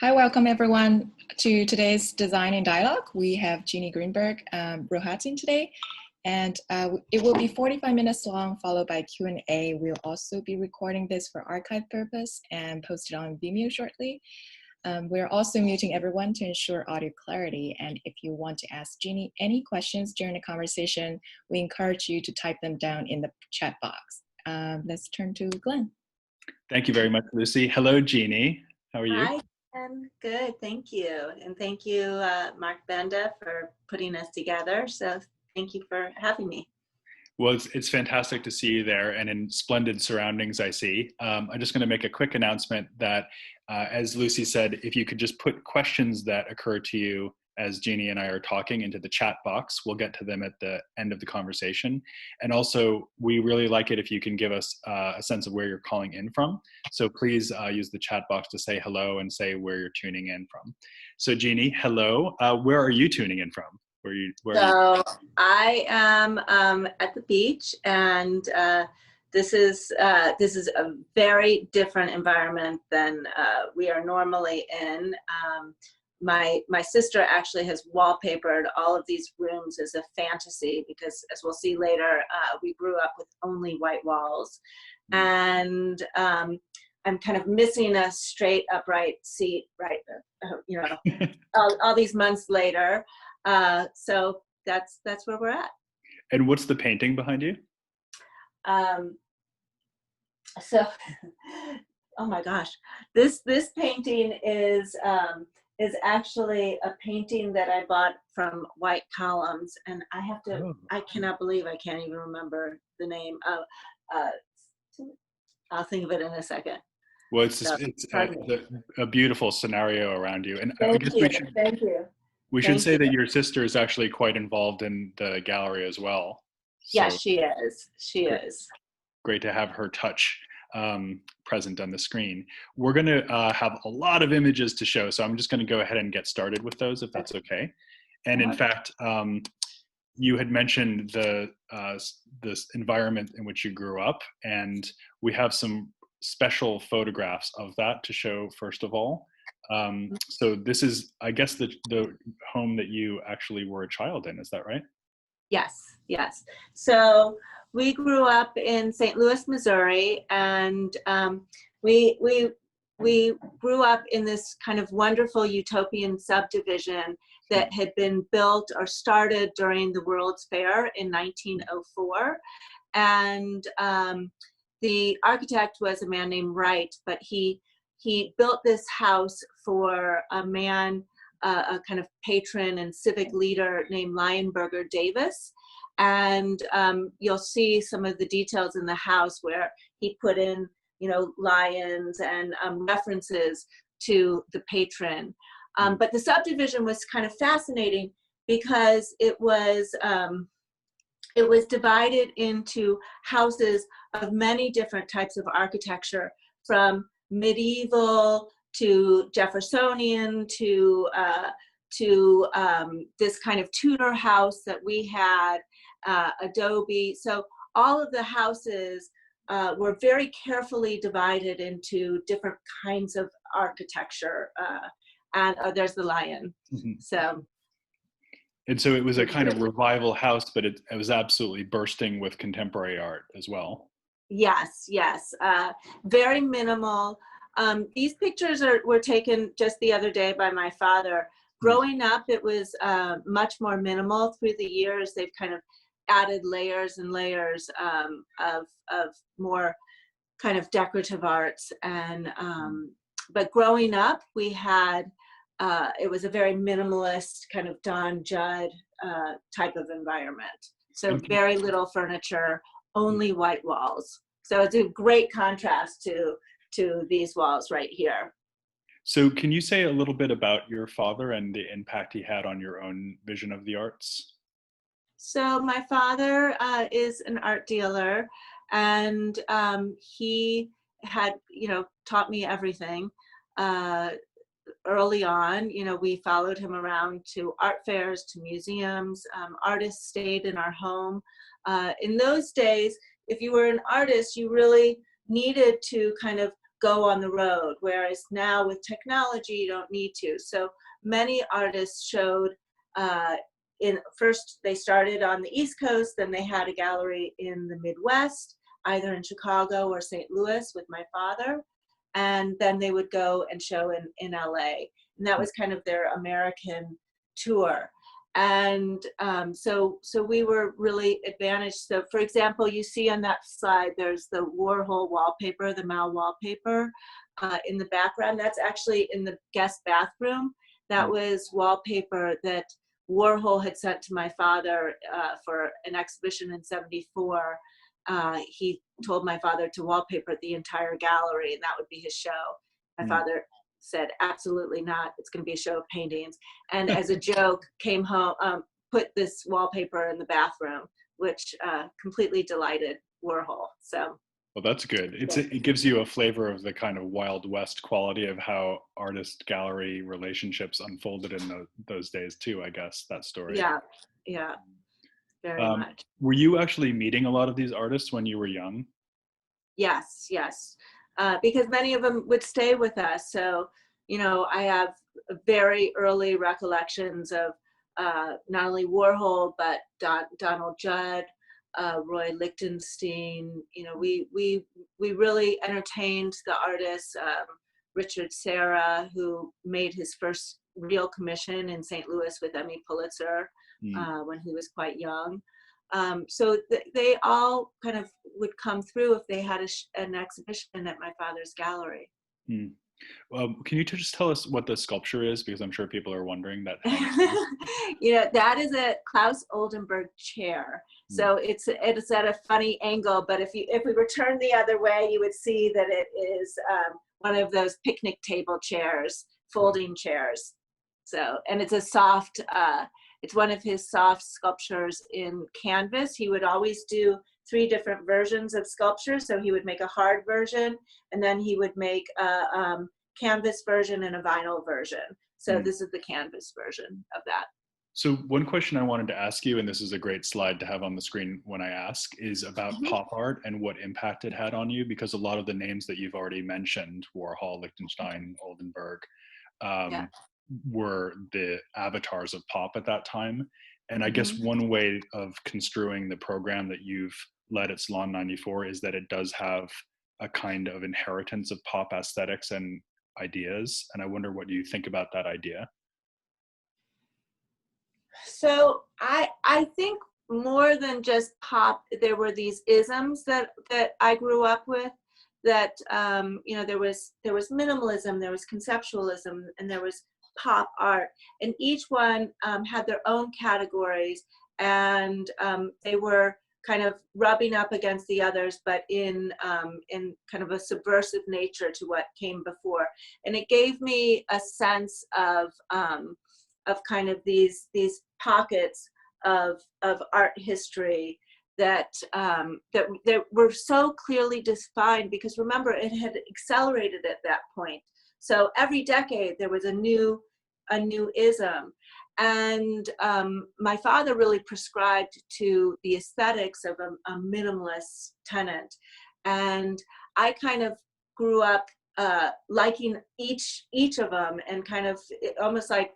Hi, welcome everyone to today's Design in Dialogue. We have Jeanne Greenberg Rohatyn today, and it will be 45 minutes long, followed by Q&A. We'll also be recording this for archive purpose and post it on Vimeo shortly. We're also muting everyone to ensure audio clarity, and if you want to ask Jeanne any questions during the conversation, we encourage you to type them down in the chat box. Let's turn to Glenn. Thank you very much, Lucy. Hello, Jeanne. How are you? Hi, I'm good, thank you. And thank you, Mark Benda, for putting us together. So thank you for having me. Well, it's fantastic to see you there and in splendid surroundings, I see. I'm just going to make a quick announcement that, as Lucy said, if you could just put questions that occur to you as Jeanne and I are talking into the chat box, we'll get to them at the end of the conversation. And also, we really like it if you can give us a sense of where you're calling in from. So please use the chat box to say hello and say where you're tuning in from. So Jeanne, hello. Where are you tuning in from? I am at the beach, and this is a very different environment than we are normally in. My sister actually has wallpapered all of these rooms as a fantasy because, as we'll see later, we grew up with only white walls, and I'm kind of missing a straight upright seat, right? All these months later. So that's where we're at. And what's the painting behind you? So, oh my gosh, this painting is actually a painting that I bought from White Columns, and I cannot believe I can't even remember the name of. I'll think of it in a second. Well, it's a beautiful scenario around you, and I guess Thank you. We should say that your sister is actually quite involved in the gallery as well. Yes, she is. She is. Great to have her touch present on the screen. We're going to have a lot of images to show, so I'm just going to go ahead and get started with those, if that's okay. And in fact, you had mentioned this environment in which you grew up, and we have some special photographs of that to show, first of all. So this is, I guess, the home that you actually were a child in. Is that right? Yes. So we grew up in St. Louis, Missouri, and we grew up in this kind of wonderful utopian subdivision that had been built or started during the World's Fair in 1904. And the architect was a man named Wright, but he built this house for a man, a kind of patron and civic leader named Lionberger Davis. And you'll see some of the details in the house where he put in, lions and references to the patron. But the subdivision was kind of fascinating because it was divided into houses of many different types of architecture, from medieval to Jeffersonian to this kind of Tudor house that we had, adobe. So all of the houses were very carefully divided into different kinds of architecture. And there's the lion. Mm-hmm. And so it was a kind of revival house, but it was absolutely bursting with contemporary art as well. Yes. Very minimal. These pictures were taken just the other day by my father. Growing up, it was much more minimal. Through the years, they've kind of added layers and layers of more kind of decorative arts. And but growing up, we had it was a very minimalist kind of Don Judd type of environment. So very little furniture, only white walls. So it's a great contrast to these walls right here. So can you say a little bit about your father and the impact he had on your own vision of the arts? So my father is an art dealer, and he had, taught me everything. Early on, we followed him around to art fairs, to museums. Artists stayed in our home. In those days, if you were an artist, you really needed to kind of go on the road, whereas now with technology, you don't need to. So many artists showed, first they started on the East Coast, then they had a gallery in the Midwest, either in Chicago or St. Louis with my father, and then they would go and show in LA. And that was kind of their American tour. And so we were really advantaged. So for example, you see on that slide, there's the Warhol wallpaper, the Mal wallpaper in the background. That's actually in the guest bathroom. That was wallpaper that Warhol had sent to my father for an exhibition in '74. He told my father to wallpaper the entire gallery, and that would be his show. My father said, absolutely not. It's going to be a show of paintings. And as a joke, came home, put this wallpaper in the bathroom, which completely delighted Warhol. So. Well, that's good. It gives you a flavor of the kind of Wild West quality of how artist-gallery relationships unfolded in those days too, I guess, that story. Yeah, very much. Were you actually meeting a lot of these artists when you were young? Yes. Because many of them would stay with us. So, I have very early recollections of not only Warhol, but Donald Judd, Roy Lichtenstein. We really entertained the artists. Richard Serra, who made his first real commission in St. Louis with Emmy Pulitzer when he was quite young. So they all kind of would come through if they had an exhibition at my father's gallery. Can you just tell us what the sculpture is? Because I'm sure people are wondering that. That is a Klaus Oldenburg chair. So it's at a funny angle, but if we were turned the other way, you would see that it is one of those picnic table chairs, folding chairs. So, and it's a soft, it's one of his soft sculptures in canvas. He would always do 3 different versions of sculpture. So he would make a hard version, and then he would make a canvas version and a vinyl version. So this is the canvas version of that. So one question I wanted to ask you, and this is a great slide to have on the screen when I ask, is about pop art and what impact it had on you, because a lot of the names that you've already mentioned, Warhol, Lichtenstein, Oldenburg, were the avatars of pop at that time. And I guess one way of construing the program that you've led at Salon 94 is that it does have a kind of inheritance of pop aesthetics and ideas. And I wonder what you think about that idea. So I think more than just pop, there were these isms that I grew up with. That there was minimalism, there was conceptualism, and there was pop art, and each one had their own categories, and they were kind of rubbing up against the others, but in kind of a subversive nature to what came before. And it gave me a sense of kind of these pockets of art history that were so clearly defined, because remember, it had accelerated at that point. So every decade there was a new ism. And my father really prescribed to the aesthetics of a minimalist tenant. And I kind of grew up liking each of them, and kind of almost like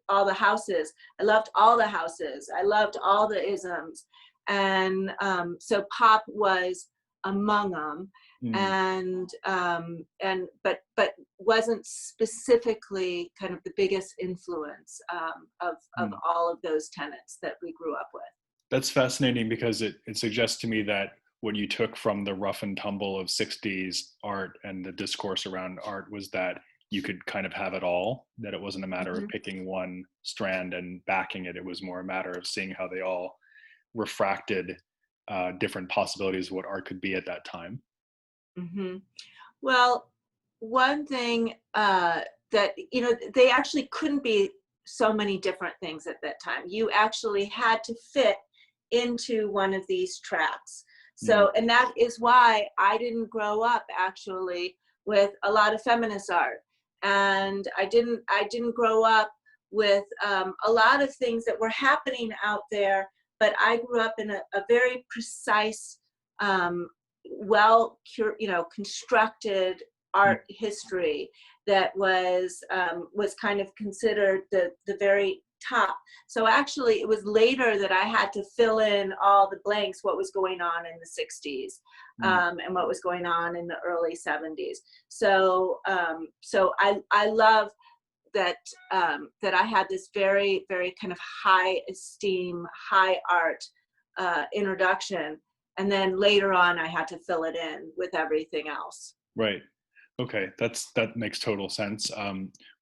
all the houses. I loved all the houses. I loved all the isms. And so pop was among them. But wasn't specifically kind of the biggest influence of all of those tenets that we grew up with. That's fascinating, because it suggests to me that what you took from the rough and tumble of 60s art and the discourse around art was that you could kind of have it all, that it wasn't a matter of picking one strand and backing it. It was more a matter of seeing how they all refracted different possibilities of what art could be at that time. Well, one thing that, they actually couldn't be so many different things at that time. You actually had to fit into one of these tracks. So, and that is why I didn't grow up actually with a lot of feminist art. And I didn't grow up with a lot of things that were happening out there, but I grew up in a very precise, constructed art history that was kind of considered the very top. So actually it was later that I had to fill in all the blanks, what was going on in the 60s and what was going on in the early 70s. So I love that that I had this very, very kind of high esteem, high art introduction, and then later on I had to fill it in with everything else. Right. Okay, that makes total sense.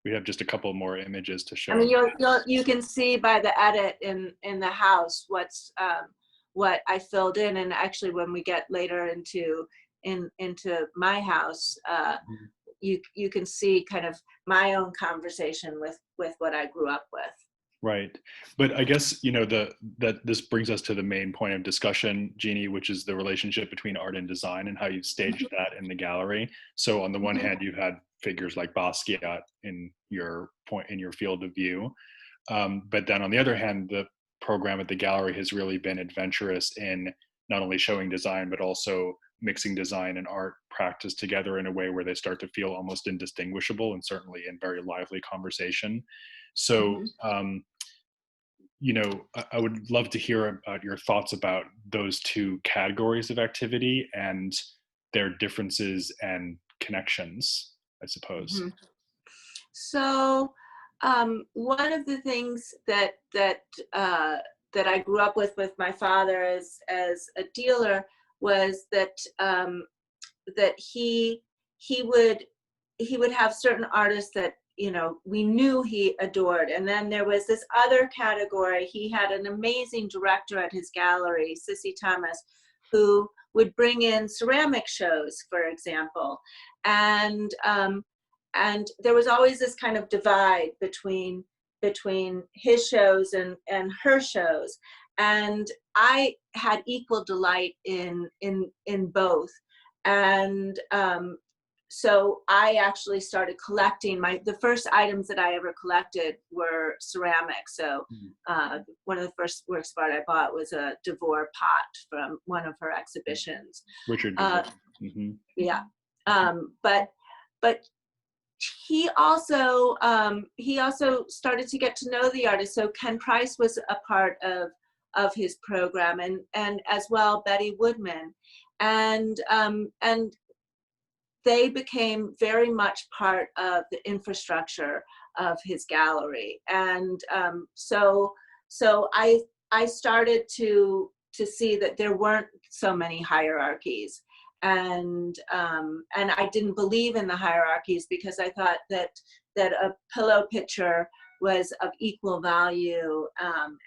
We have just a couple more images to show. I mean, you can see by the edit in the house what's what I filled in, and actually when we get later into my house, you can see kind of my own conversation with what I grew up with. Right. But I guess, that this brings us to the main point of discussion, Jeanne, which is the relationship between art and design and how you staged that in the gallery. So on the one hand, you had figures like Basquiat in your field of view. But then on the other hand, the program at the gallery has really been adventurous in not only showing design, but also mixing design and art practice together in a way where they start to feel almost indistinguishable and certainly in very lively conversation. So, I would love to hear about your thoughts about those two categories of activity and their differences and connections, I suppose. So, one of the things that I grew up with my father as a dealer was that that he would have certain artists that we knew he adored, and then there was this other category. He had an amazing director at his gallery, Sissy Thomas, who would bring in ceramic shows, for example, and there was always this kind of divide between his shows and her shows, and I had equal delight in both, and so I actually started collecting. The first items that I ever collected were ceramics. So one of the first works of art I bought was a Devore pot from one of her exhibitions. Richard Devore. Yeah, but he also started to get to know the artist. So Ken Price was a part of his program, and as well Betty Woodman, and they became very much part of the infrastructure of his gallery. And so I started to see that there weren't so many hierarchies, and I didn't believe in the hierarchies because I thought that a pillow picture was of equal value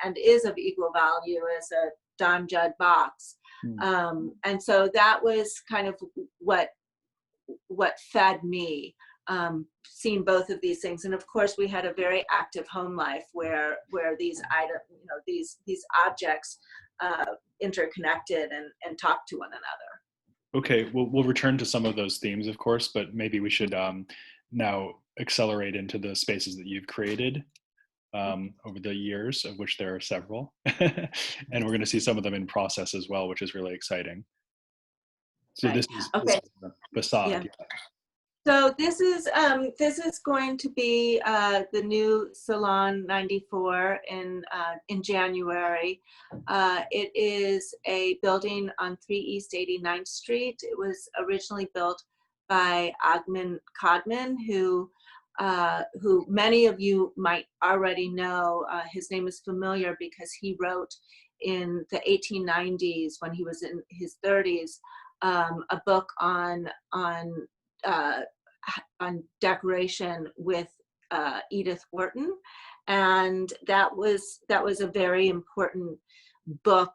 and is of equal value as a Don Judd box. And so that was kind of what fed me, seeing both of these things. And of course we had a very active home life where these items, these objects interconnected and talked to one another. Okay, we'll return to some of those themes, of course, but maybe we should now accelerate into the spaces that you've created over the years, of which there are several. And we're going to see some of them in process as well, which is really exciting. So right. This is the facade. Yeah. So this is going to be the new Salon 94 in January. It is a building on 3 East 89th Street. It was originally built by Agman Codman, who many of you might already know. His name is familiar because he wrote in the 1890s, when he was in his 30s, a book on decoration with Edith Wharton, and that was a very important book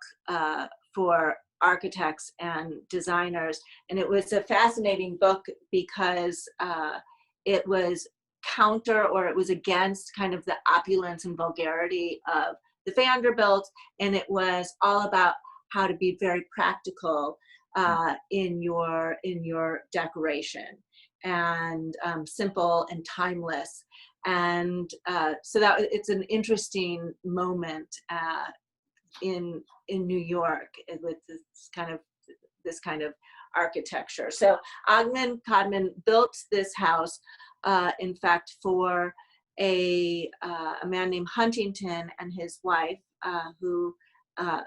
for architects and designers. And it was a fascinating book because it was it was against kind of the opulence and vulgarity of the Vanderbilt, and it was all about how to be very practical in your decoration, and simple and timeless. And so that it's an interesting moment in New York with this kind of architecture. So Agman Kadman built this house, in fact, for a man named Huntington and his wife,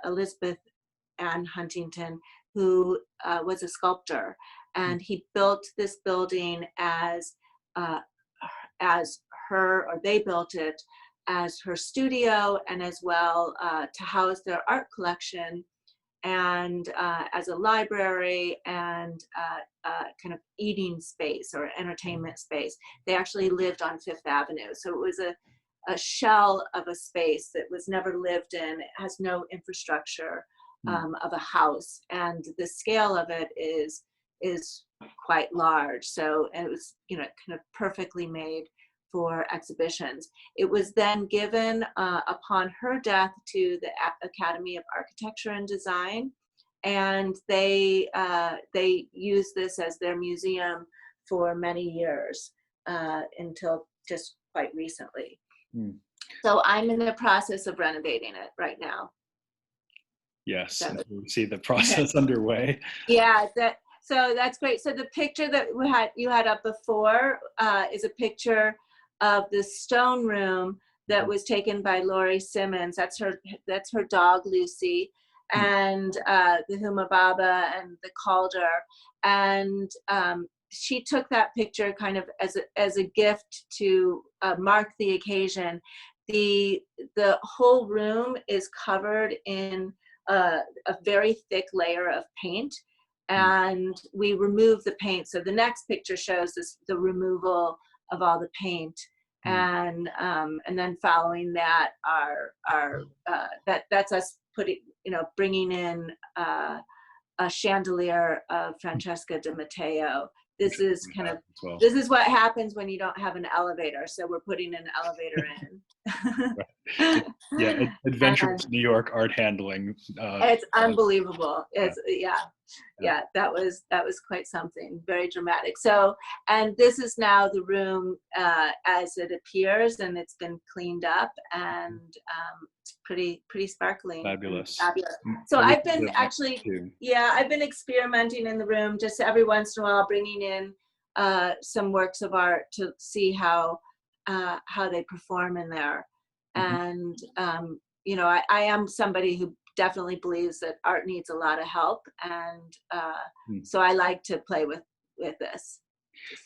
Elizabeth Ann Huntington, who was a sculptor. And he built this building as her, or they built it as her studio, and as well to house their art collection, and as a library, and kind of eating space or entertainment space. They actually lived on Fifth Avenue. So it was a shell of a space that was never lived in. It has no infrastructure of a house. And the scale of it is quite large. So, and it was, kind of perfectly made for exhibitions. It was then given upon her death to the Academy of Architecture and Design, and they used this as their museum for many years until just quite recently. So I'm in the process of renovating it right now. Yes, so we see the process underway. Yeah, so that's great. So the picture that you had up before is a picture of the stone room that was taken by Laurie Simmons. That's her dog Lucy, and the Humababa and the Calder. And she took that picture kind of as a gift to mark the occasion. The whole room is covered in a very thick layer of paint, and we remove the paint. So the next picture shows the removal of all the paint, and then following that that's us bringing in a chandelier of Francesca Di Matteo. This is kind of this is what happens when you don't have an elevator. So we're putting an elevator in. Yeah, adventure to New York art handling. It's unbelievable. It's that was quite something. Very dramatic. So, and this is now the room as it appears, and it's been cleaned up, and it's pretty sparkling. Fabulous. So I've been I've been experimenting in the room just every once in a while, bringing in some works of art to see how they perform in there. And I am somebody who definitely believes that art needs a lot of help, and so I like to play with this.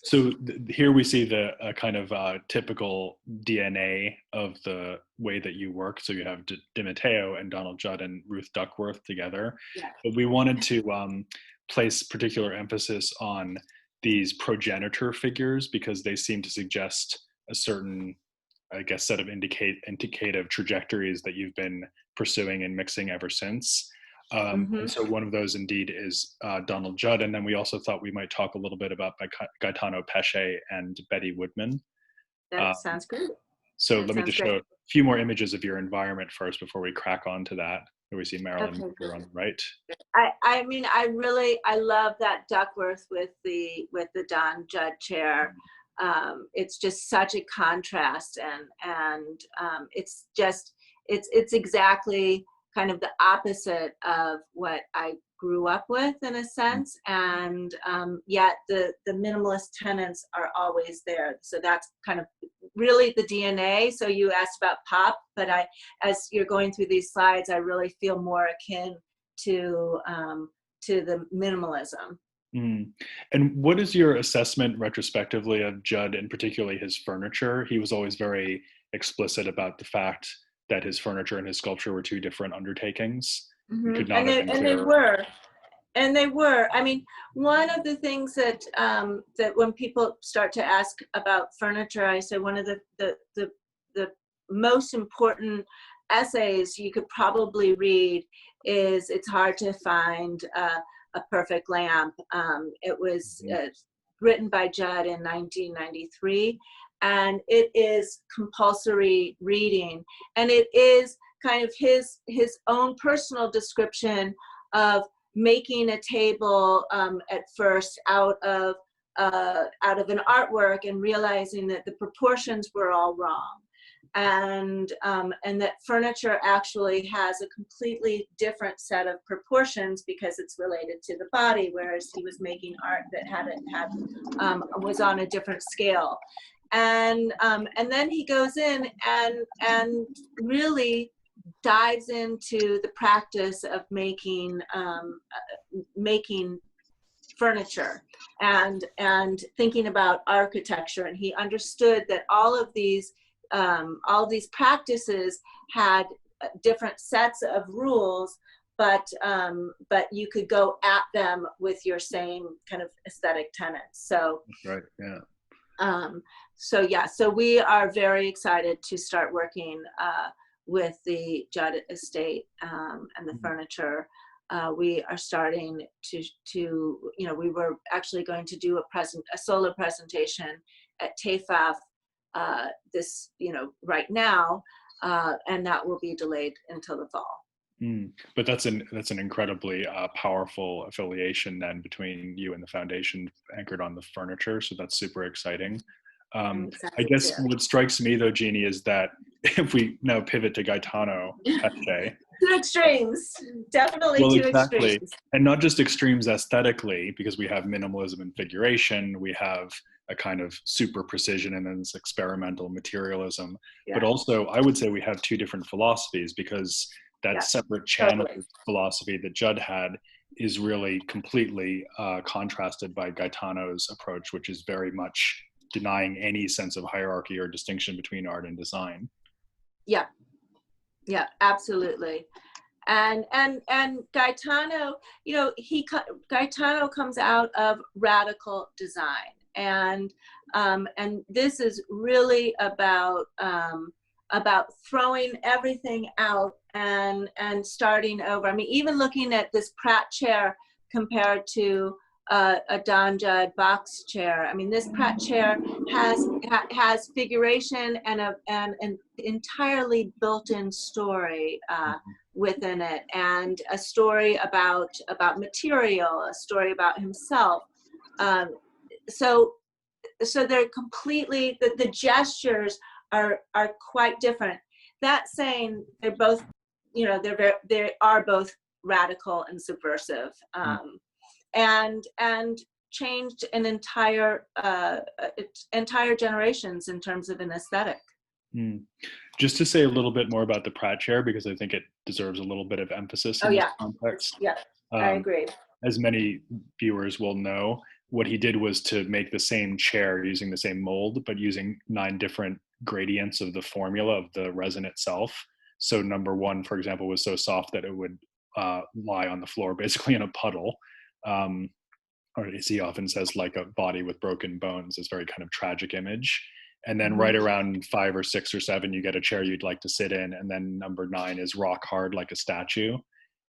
So here we see the kind of typical DNA of the way that you work. So you have Di Matteo and Donald Judd and Ruth Duckworth together. Yeah. But we wanted to place particular emphasis on these progenitor figures because they seem to suggest a certain, I guess, set of indicative trajectories that you've been pursuing and mixing ever since. And so one of those indeed is Donald Judd. And then we also thought we might talk a little bit about Gaetano Pesce and Betty Woodman. That sounds good. So let me just show a few more images of your environment first before we crack on to that. Here we see Marilyn here on the right. I mean, I love that Duckworth with the Don Judd chair. It's just such a contrast, and it's exactly kind of the opposite of what I grew up with in a sense, and yet the minimalist tenets are always there. So that's kind of really the DNA. So you asked about pop, but as you're going through these slides, I really feel more akin to the minimalism. And what is your assessment retrospectively of Judd, and particularly his furniture? He was always very explicit about the fact that his furniture and his sculpture were two different undertakings. Could not have been clearer. And they were. I mean, one of the things that when people start to ask about furniture, I say one of the most important essays you could probably read is "It's Hard to Find a Perfect Lamp." It was written by Judd in 1993. And it is compulsory reading, and it is kind of his own personal description of making a table at first out of an artwork and realizing that the proportions were all wrong, and that furniture actually has a completely different set of proportions because it's related to the body, whereas he was making art that was on a different scale. And then he goes in and really dives into the practice of making furniture and thinking about architecture. And he understood that all of these practices had different sets of rules, but you could go at them with your same kind of aesthetic tenets. So right, yeah. So we are very excited to start working with the Judd estate and the furniture. We are starting to we were actually going to do a solo presentation at TAFAF this right now, and that will be delayed until the fall. But that's an incredibly powerful affiliation then between you and the foundation, anchored on the furniture. So that's super exciting. I guess what strikes me though, Jeannie, is that if we now pivot to Gaetano Pesce, two extremes, definitely well, two exactly. extremes, and not just extremes aesthetically, because we have minimalism and figuration, we have a kind of super precision and then this experimental materialism, but also I would say we have two different philosophies, because that separate channel philosophy that Judd had is really completely contrasted by Gaetano's approach, which is very much denying any sense of hierarchy or distinction between art and design. Yeah, absolutely. And Gaetano, Gaetano comes out of radical design, and this is really about throwing everything out and starting over. I mean, even looking at this Pratt chair compared to a Don Judd box chair. I mean, this Pratt chair has figuration and an entirely built-in story within it, and a story about material, a story about himself. So they're completely, the gestures are quite different. That saying, they're both, they are both radical and subversive. And changed an entire generations in terms of an aesthetic. Just to say a little bit more about the Pratt chair, because I think it deserves a little bit of emphasis in this context. Yeah, I agree. As many viewers will know, what he did was to make the same chair using the same mold, but using 9 different gradients of the formula of the resin itself. So number 1, for example, was so soft that it would lie on the floor, basically in a puddle. Or as he often says, like a body with broken bones, this very kind of tragic image. And then right around 5 or 6 or 7, you get a chair you'd like to sit in. And then number 9 is rock hard, like a statue.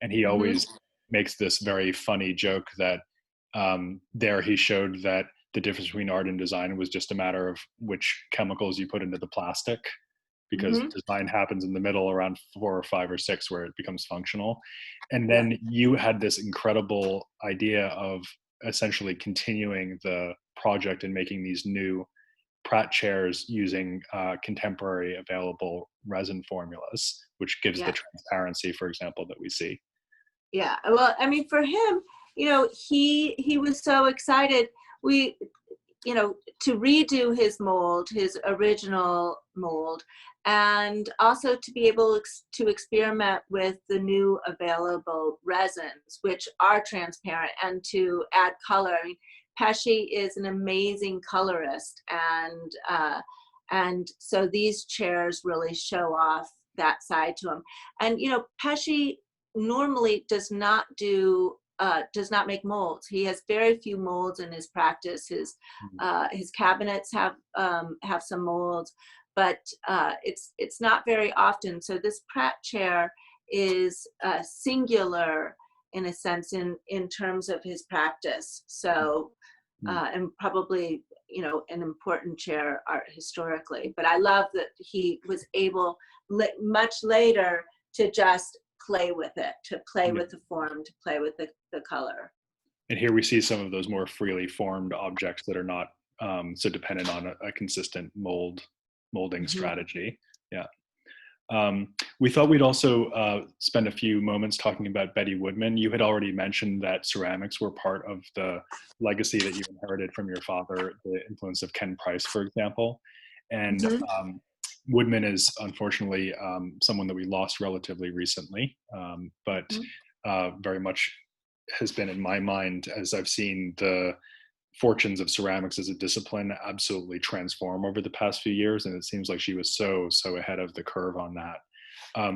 And he always makes this very funny joke that there he showed that the difference between art and design was just a matter of which chemicals you put into the plastic, because design happens in the middle around 4 or 5 or 6 where it becomes functional. And then you had this incredible idea of essentially continuing the project and making these new Pratt chairs using contemporary available resin formulas, which gives the transparency, for example, that we see. Yeah, well, I mean, for him, he was so excited. To redo his mold, his original mold, and also to be able to experiment with the new available resins, which are transparent, and to add color. I mean, Pesce is an amazing colorist, and so these chairs really show off that side to him. And Pesce normally does not make molds. He has very few molds in his practice. His cabinets have some molds, but it's not very often. So this Pratt chair is singular in a sense in terms of his practice. So and probably an important chair art historically. But I love that he was able much later to just play with it, to play with the form, to play with the color. And here we see some of those more freely formed objects that are not so dependent on a consistent molding strategy. Yeah. We thought we'd also spend a few moments talking about Betty Woodman. You had already mentioned that ceramics were part of the legacy that you inherited from your father, the influence of Ken Price, for example. And Woodman is unfortunately someone that we lost relatively recently, but very much has been in my mind as I've seen the fortunes of ceramics as a discipline absolutely transform over the past few years. And it seems like she was so ahead of the curve on that.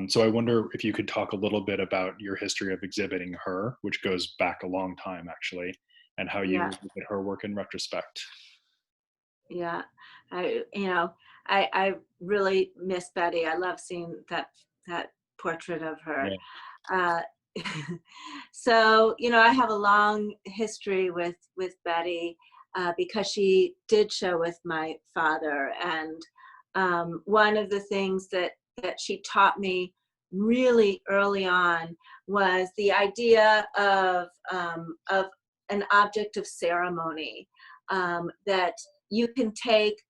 So I wonder if you could talk a little bit about your history of exhibiting her, which goes back a long time actually, and how you look at her work in retrospect. Yeah, I really miss Betty. I love seeing that portrait of her. Yeah. So, I have a long history with Betty because she did show with my father. And one of the things that she taught me really early on was the idea of an object of ceremony, that you can take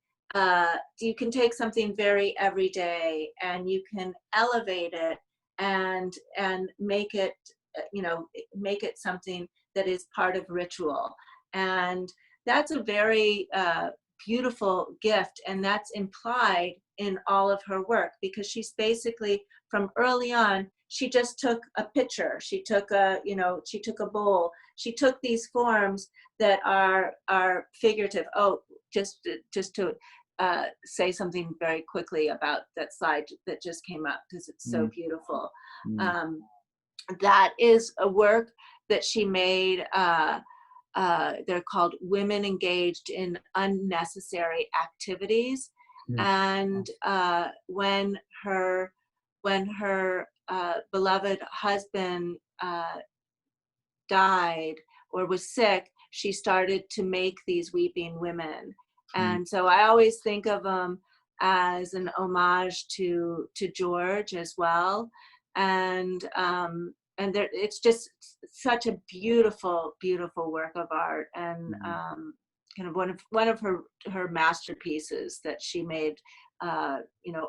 something very everyday and you can elevate it and make it something that is part of ritual. And that's a very beautiful gift, and that's implied in all of her work, because she's basically, from early on, she just took a pitcher, she took a bowl, she took these forms that are figurative. Oh, just to say something very quickly about that slide that just came up, because it's so beautiful. That is a work that she made. They're called Women Engaged in Unnecessary Activities. And when her beloved husband died or was sick, she started to make these weeping women. And so I always think of them as an homage to George as well. And it's just such a beautiful, beautiful work of art, and kind of one of her masterpieces that she made,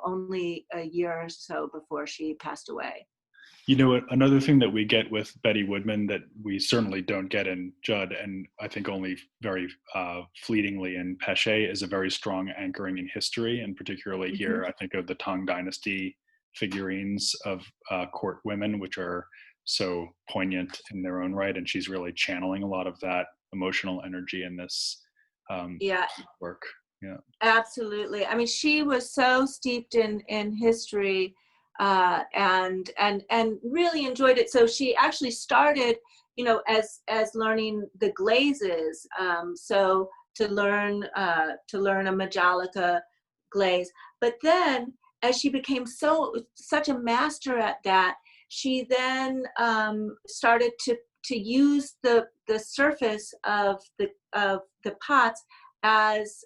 only a year or so before she passed away. Another thing that we get with Betty Woodman that we certainly don't get in Judd, and I think only very fleetingly in Pesce, is a very strong anchoring in history. And particularly here, I think of the Tang Dynasty figurines of court women, which are so poignant in their own right. And she's really channeling a lot of that emotional energy in this work. Yeah, absolutely. I mean, she was so steeped in history. And really enjoyed it. So she actually started, as learning the glazes. So to learn a Majolica glaze. But then, as she became such a master at that, she then started to use the surface of the pots as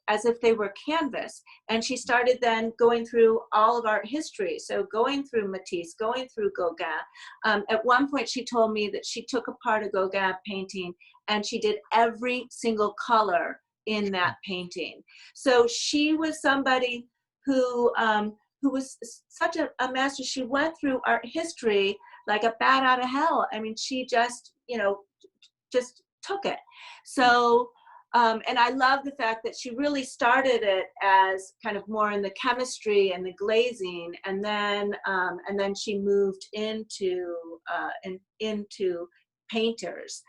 if they were canvas. And she started then going through all of art history. So going through Matisse, going through Gauguin. At one point she told me that she took apart a Gauguin painting and she did every single color in that painting. So she was somebody who was such a master. She went through art history like a bat out of hell. I mean, she just took it. So and I love the fact that she really started it as kind of more in the chemistry and the glazing, and then she moved into painters.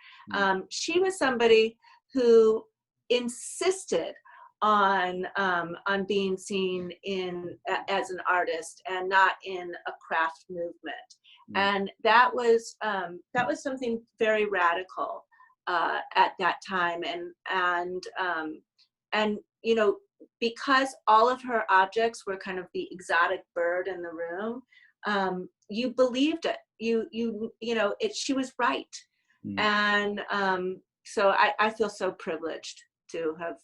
She was somebody who insisted on being seen as an artist and not in a craft movement, and that was something very radical at that time, and because all of her objects were kind of the exotic bird in the room, you believed it. She was right, and so I feel so privileged to have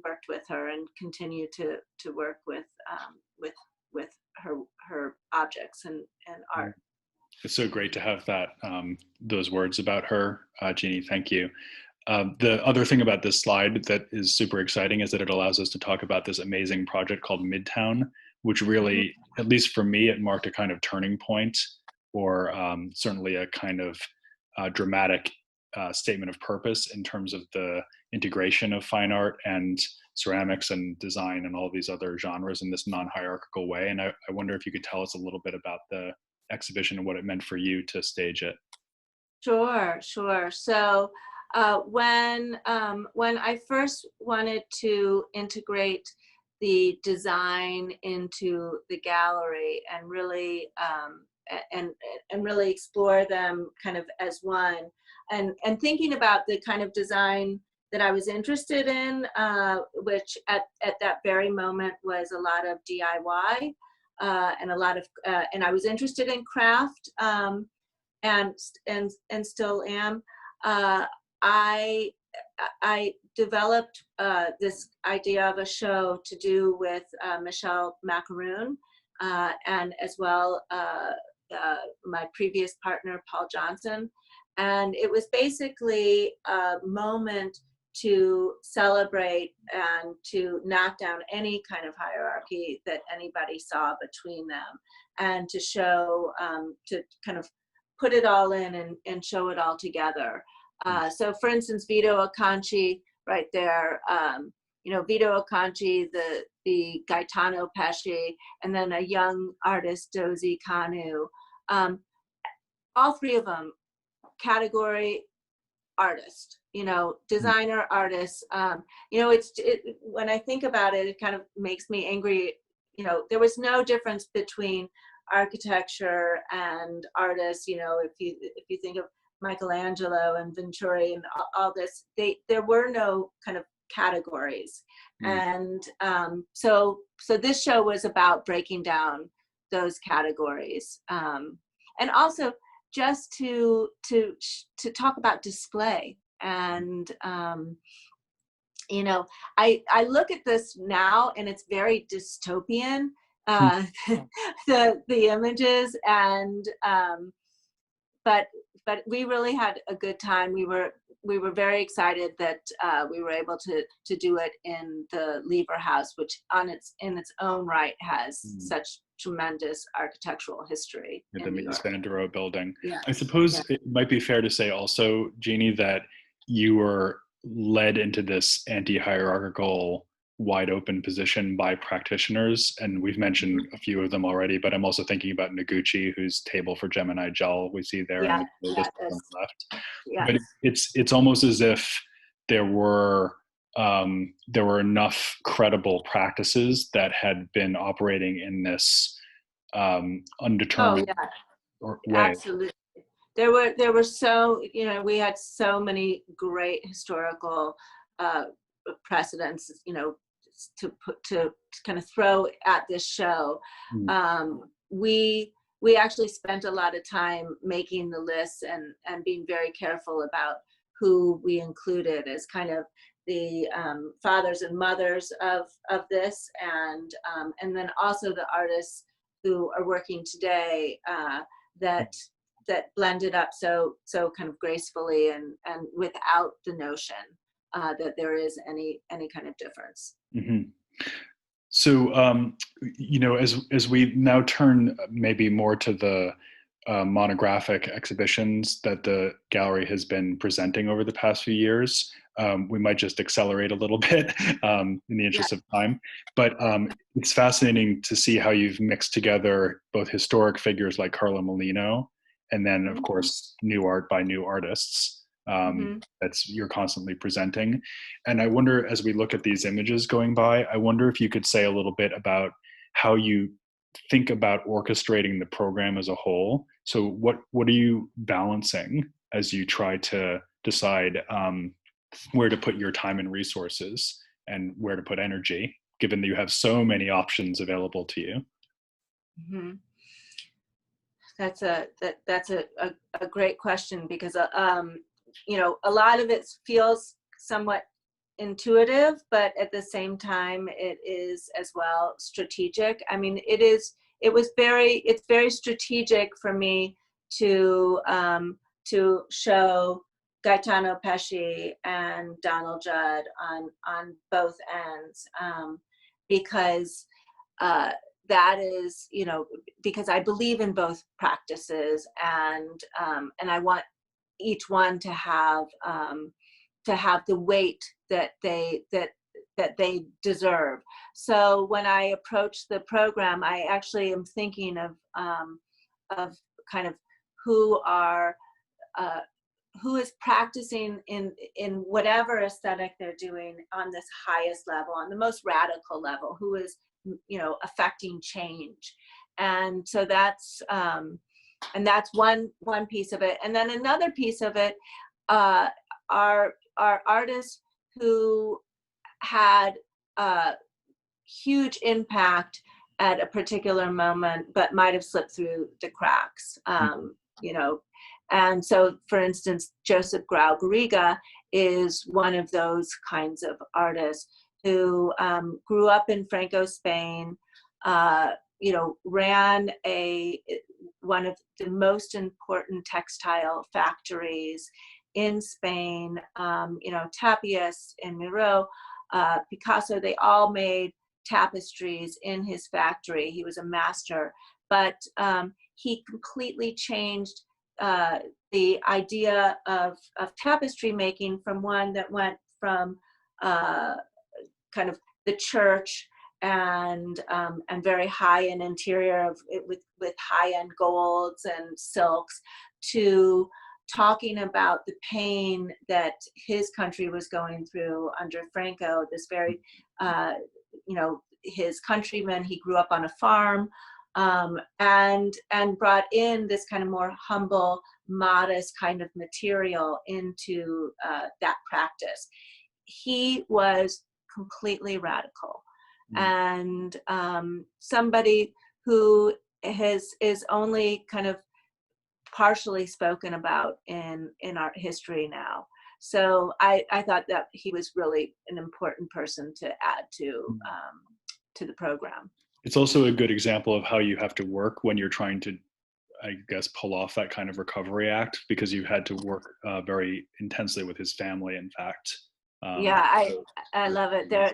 worked with her and continue to work with her objects and art. It's so great to have that those words about her, Jeannie. Thank you. The other thing about this slide that is super exciting is that it allows us to talk about this amazing project called Midtown, which really, at least for me, it marked a kind of turning point, or certainly a kind of dramatic statement of purpose in terms of the integration of fine art and ceramics and design and all these other genres in this non-hierarchical way. And I wonder if you could tell us a little bit about the exhibition and what it meant for you to stage it. Sure. So when I first wanted to integrate the design into the gallery and really really explore them kind of as one, and thinking about the kind of design that I was interested in, which at that very moment was a lot of DIY and a lot of and I was interested in craft. And still am. I developed this idea of a show to do with Michelle Macaroon, and as well my previous partner Paul Johnson, and it was basically a moment to celebrate and to knock down any kind of hierarchy that anybody saw between them, and to show to kind of put it all in and show it all together. So for instance, Vito Acconci right there, Vito Acconci, the Gaetano Pesce, and then a young artist, Dozy Kanu. All three of them, category artist, designer artists. When I think about it, it kind of makes me angry. There was no difference between architecture and artists. If you think of Michelangelo and Venturi and all this, there were no kind of categories. And so this show was about breaking down those categories, and also just to talk about display. And I look at this now and it's very dystopian, the images, and but we really had a good time. We were very excited that we were able to do it in the Lever House, which in its own right has such tremendous architectural history. The Mies van der Rohe building. Yeah. I suppose it might be fair to say also, Jeanne, that you were led into this anti-hierarchical, wide open position by practitioners, and we've mentioned a few of them already, but I'm also thinking about Noguchi, whose table for Gemini Gel we see there on the left. Yes. But it's almost as if there were enough credible practices that had been operating in this undetermined way. Absolutely. There were so, we had so many great historical precedents, to kind of throw at this show. We actually spent a lot of time making the lists and being very careful about who we included as kind of the fathers and mothers of this, and then also the artists who are working today that blended up so kind of gracefully and without the notion that there is any kind of difference. Mm-hmm. So, as we now turn maybe more to the monographic exhibitions that the gallery has been presenting over the past few years, we might just accelerate a little bit in the interest of time. But it's fascinating to see how you've mixed together both historic figures like Carlo Molino and then, of course, new art by new artists. You're constantly presenting. And I wonder, as we look at these images going by, I wonder if you could say a little bit about how you think about orchestrating the program as a whole. So what are you balancing as you try to decide where to put your time and resources and where to put energy, given that you have so many options available to you? That's a great question, because a lot of it feels somewhat intuitive, but at the same time it is as well strategic. I mean, it's very strategic for me to show Gaetano Pesce and Donald Judd on both ends, because that is, because I believe in both practices, and I want each one to have the weight that they deserve. So when I approach the program, I actually am thinking of kind of who is practicing in whatever aesthetic they're doing on this highest level, on the most radical level, who is affecting change. And so that's one piece of it. And then another piece of it are artists who had huge impact at a particular moment, but might have slipped through the cracks. And so, for instance, Joseph Grau Garriga is one of those kinds of artists who grew up in Franco Spain, ran one of the most important textile factories in Spain. Tapias and Miro, Picasso, they all made tapestries in his factory. He was a master, but he completely changed the idea of tapestry making from one that went from kind of the church and very high in interior with high-end golds and silks, to talking about the pain that his country was going through under Franco. This very, his countrymen, he grew up on a farm, and brought in this kind of more humble, modest kind of material into that practice. He was completely radical, and somebody who is only kind of partially spoken about in art history now. So I thought that he was really an important person to add to the program. It's also a good example of how you have to work when you're trying to, I guess, pull off that kind of recovery act, because you had to work very intensely with his family, in fact. Yeah, I love it. They're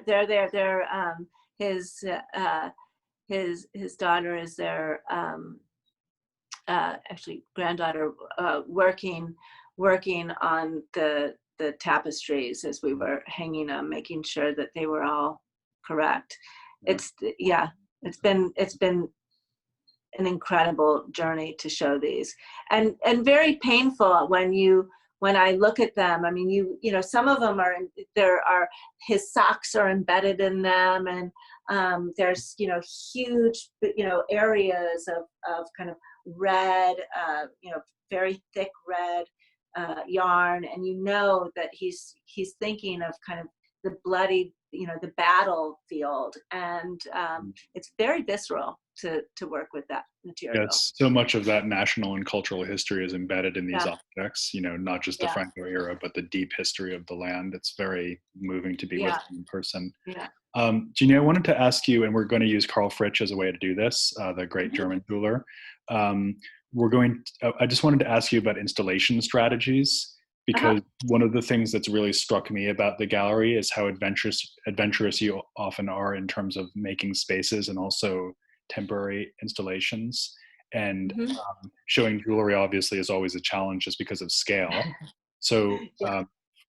his daughter is their actually granddaughter, working on the tapestries as we were hanging them, making sure that they were all correct. It's been an incredible journey to show these, and very painful when I look at them. I mean, some of them his socks are embedded in them, and there's huge areas of kind of red, very thick red yarn, and that he's thinking of kind of the bloody, the battlefield, and it's very visceral to work with that material. Yes, so much of that national and cultural history is embedded in these objects, not just the Franco era, but the deep history of the land. It's very moving to be with in person. Jeanne, I wanted to ask you, and we're going to use Karl Fritsch as a way to do this, the great German jeweler. I just wanted to ask you about installation strategies, because one of the things that's really struck me about the gallery is how adventurous you often are in terms of making spaces and also temporary installations. And showing jewelry obviously is always a challenge just because of scale. So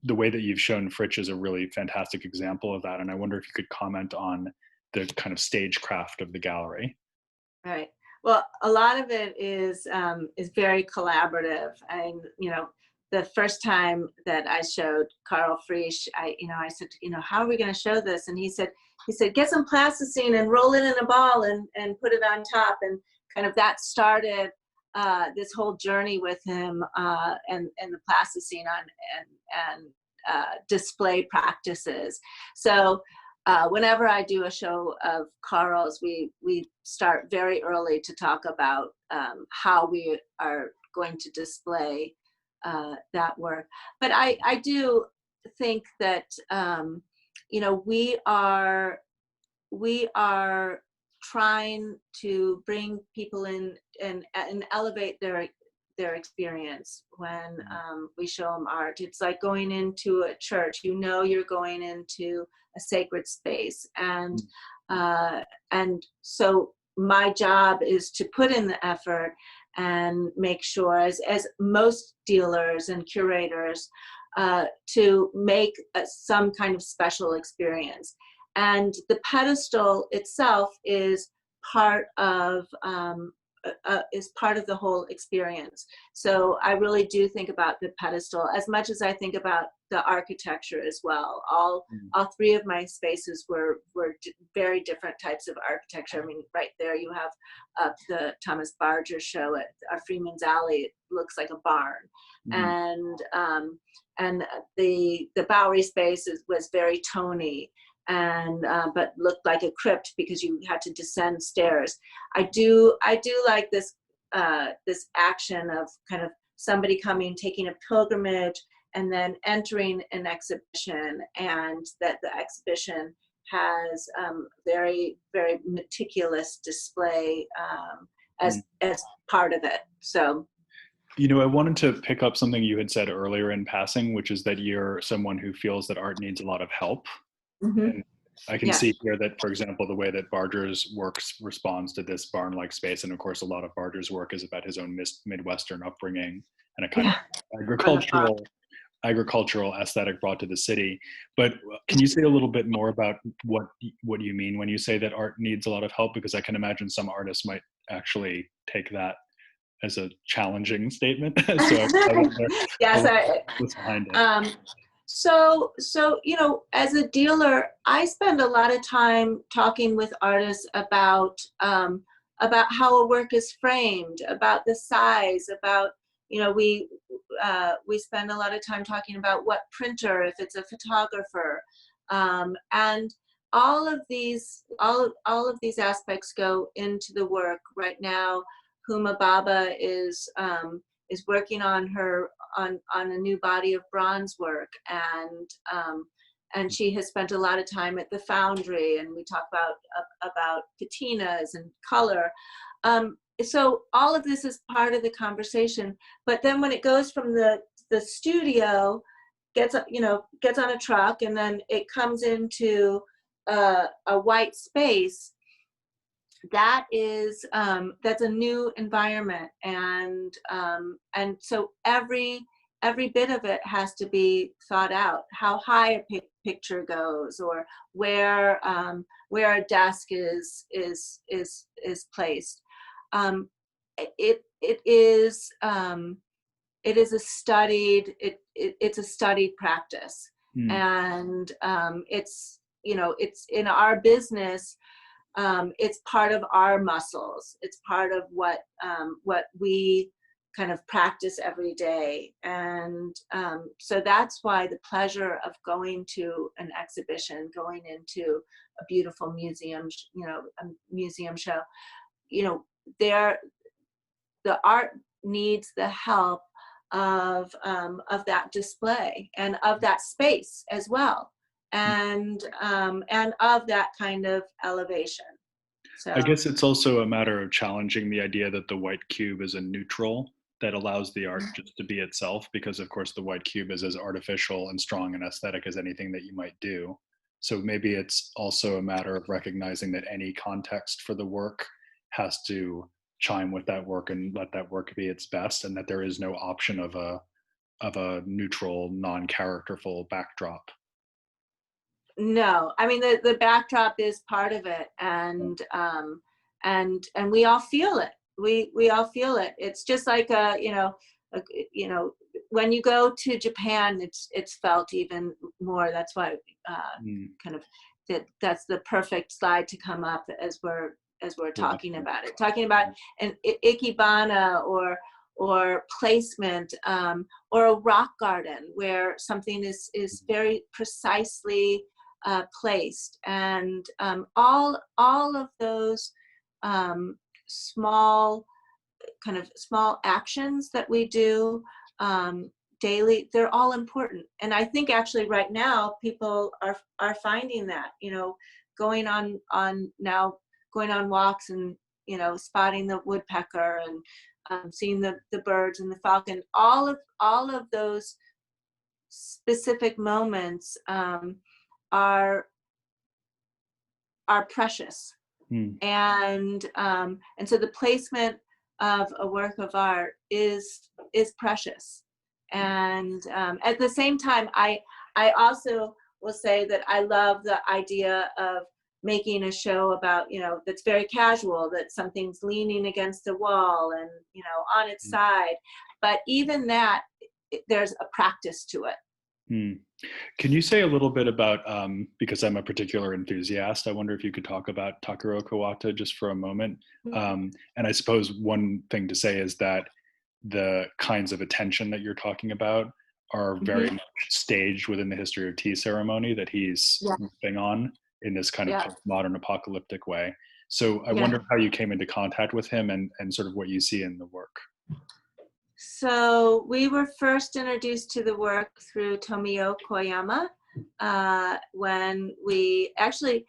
the way that you've shown Fritsch is a really fantastic example of that. And I wonder if you could comment on the kind of stagecraft of the gallery. Right. Well, a lot of it is very collaborative. And, the first time that I showed Karl Fritsch, I said, how are we going to show this? And he said, get some plasticine and roll it in a ball and put it on top. And kind of that started this whole journey with him and the plasticine and display practices. So whenever I do a show of Karl's, we start very early to talk about how we are going to display that work. But I do think that we are trying to bring people in and elevate their experience when we show them art. It's like going into a church. You're going into a sacred space, and so my job is to put in the effort and make sure, as most dealers and curators, to make some kind of special experience. And the pedestal itself is part of the whole experience. So I really do think about the pedestal as much as I think about the architecture as well. All three of my spaces were very different types of architecture. I mean, right there you have the Thomas Barger show at Freeman's Alley. It looks like a barn. And the Bowery space was very Tony, and but looked like a crypt because you had to descend stairs. I do like this this action of kind of somebody coming, taking a pilgrimage, and then entering an exhibition, and that the exhibition has very, very meticulous display as part of it. So. You know, I wanted to pick up something you had said earlier in passing, which is that you're someone who feels that art needs a lot of help. And I can see here that, for example, the way that Barger's works responds to this barn-like space, and of course, a lot of Barger's work is about his own Midwestern upbringing and a kind of agricultural aesthetic brought to the city. But can you say a little bit more about what you mean when you say that art needs a lot of help? Because I can imagine some artists might actually take that as a challenging statement. So I wonder what's behind it. So, you know, as a dealer, I spend a lot of time talking with artists about how a work is framed, about the size, about, you know, we spend a lot of time talking about what printer, if it's a photographer, and all of these aspects go into the work. Right now, Huma Baba is working on a new body of bronze work, and she has spent a lot of time at the foundry, and we talk about patinas and color. So all of this is part of the conversation. But then when it goes from the studio, gets on a truck, and then it comes into a white space, that's a new environment, and so every bit of it has to be thought out. How high a picture goes, or where a desk is placed. It is a studied practice, and it's in our business. It's part of our muscles. It's part of what we kind of practice every day. And so that's why the pleasure of going to an exhibition, going into a beautiful museum, a museum show, the art needs the help of that display and of that space as well. And of that kind of elevation. So I guess it's also a matter of challenging the idea that the white cube is a neutral that allows the art just to be itself, because of course the white cube is as artificial and strong and aesthetic as anything that you might do. So maybe it's also a matter of recognizing that any context for the work has to chime with that work and let that work be its best, and that there is no option of a neutral, non-characterful backdrop. No, I mean the backdrop is part of it, and we all feel it. We all feel it. It's just like when you go to Japan, it's felt even more. That's why kind of that's the perfect slide to come up as we're talking about it. Talking about an ikebana or placement, or a rock garden where something is very precisely placed, and all of those small actions that we do daily, they're all important. And I think actually right now people are finding that, going on walks and spotting the woodpecker and seeing the birds and the falcon, all of those specific moments are precious. And so the placement of a work of art is precious. And at the same time, I also will say that I love the idea of making a show about, that's very casual, that something's leaning against the wall and, on its side. But even that, there's a practice to it. Can you say a little bit about, because I'm a particular enthusiast, I wonder if you could talk about Takuro Kawata just for a moment. And I suppose one thing to say is that the kinds of attention that you're talking about are very much staged within the history of tea ceremony that he's riffing on in this kind of modern apocalyptic way. So I wonder how you came into contact with him and sort of what you see in the work. So we were first introduced to the work through Tomio Koyama when we actually,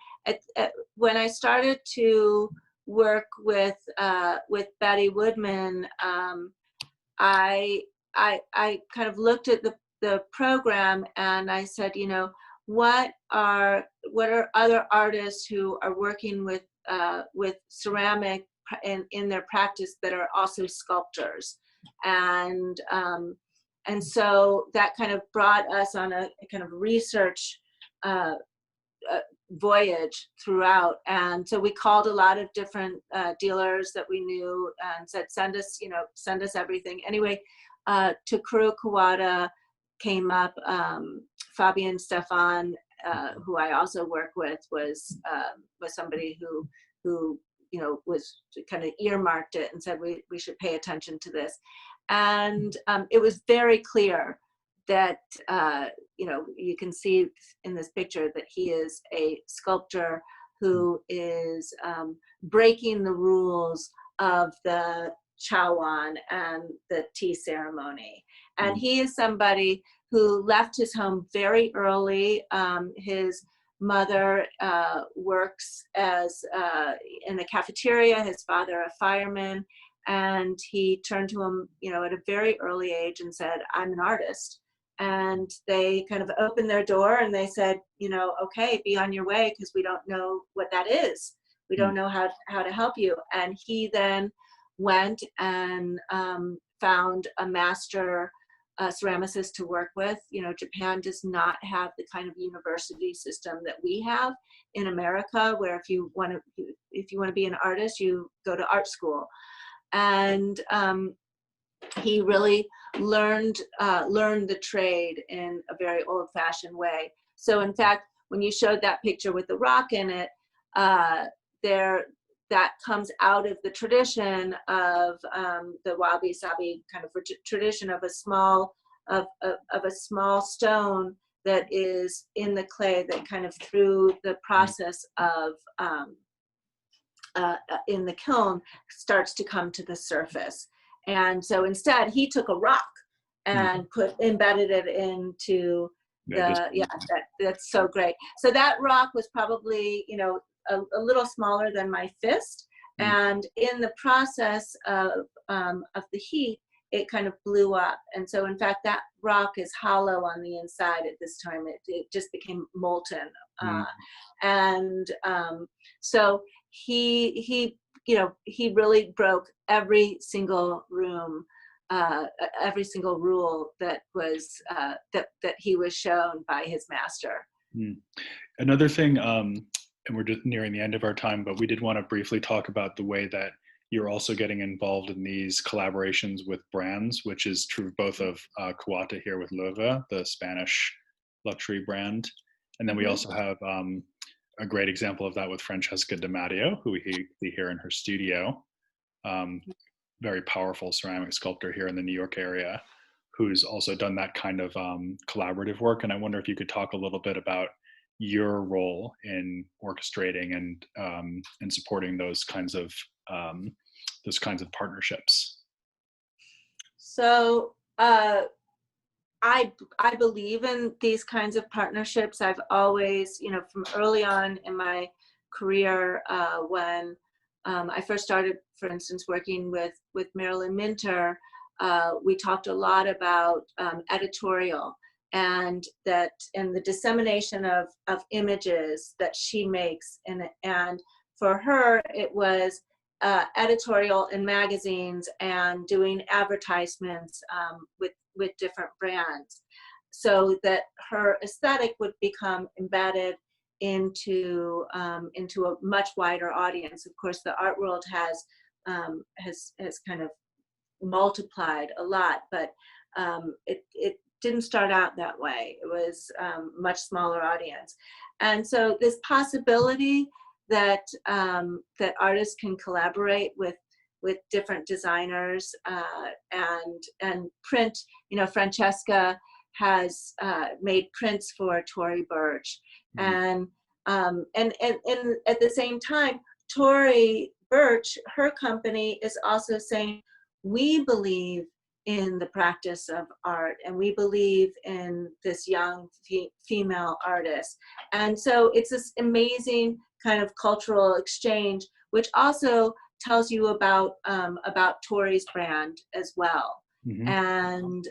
when I started to work with Betty Woodman, I kind of looked at the program and I said, what are other artists who are working with ceramic in their practice that are also sculptors? And so that kind of brought us on a kind of research voyage throughout. And so we called a lot of different dealers that we knew and said, send us everything. Anyway, Takuro Kawata came up. Fabian Stefan, who I also work with, was somebody who was kind of earmarked it and said we should pay attention to this. And it was very clear that, you can see in this picture that he is a sculptor who is breaking the rules of the Chawan and the tea ceremony. And he is somebody who left his home very early. His mother works as in a cafeteria, his father a fireman, and he turned to him, at a very early age and said, I'm an artist. And they kind of opened their door and they said, okay, be on your way because we don't know what that is. We don't know how to help you. And he then went and found a master ceramicist to work with. Japan does not have the kind of university system that we have in America, where if you want to be an artist, you go to art school. And he really learned the trade in a very old-fashioned way. So in fact, when you showed that picture with the rock in it, that comes out of the tradition of the wabi-sabi kind of tradition of a small stone that is in the clay that kind of through the process of in the kiln starts to come to the surface. And so instead he took a rock and embedded it into that's so great. So that rock was probably a little smaller than my fist, and in the process of the heat, it kind of blew up. And so in fact that rock is hollow on the inside at this time. It just became molten. So he really broke every single rule that was that he was shown by his master. Another thing, and we're just nearing the end of our time, but we did want to briefly talk about the way that you're also getting involved in these collaborations with brands, which is true both of Kawata here with Loewe, the Spanish luxury brand. And then we also have a great example of that with Francesca Di Matteo, who we see here in her studio. Very powerful ceramic sculptor here in the New York area, who's also done that kind of collaborative work. And I wonder if you could talk a little bit about your role in orchestrating and supporting those kinds of partnerships. So I believe in these kinds of partnerships. I've always, from early on in my career, when I first started, for instance, working with Marilyn Minter, we talked a lot about editorial and the dissemination of images that she makes, and for her, it was editorial in magazines and doing advertisements with different brands, so that her aesthetic would become embedded into a much wider audience. Of course, the art world has kind of multiplied a lot, but it didn't start out that way. It was a much smaller audience. And so this possibility that that artists can collaborate with different designers and print, Francesca has made prints for Tory Burch. And at the same time, Tory Burch, her company, is also saying, we believe in the practice of art, and we believe in this young female artist. And so it's this amazing kind of cultural exchange, which also tells you about Tory's brand as well. And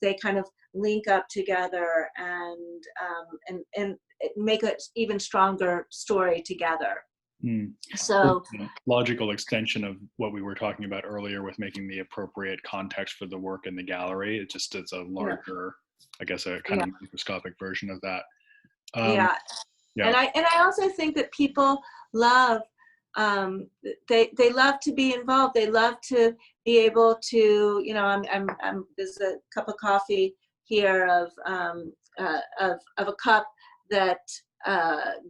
they kind of link up together and make an even stronger story together. So logical extension of what we were talking about earlier with making the appropriate context for the work in the gallery. It just is a larger, I guess, a kind of microscopic version of that. And I also think that people love they love to be involved. They love to be able to, there's a cup of coffee here of a cup that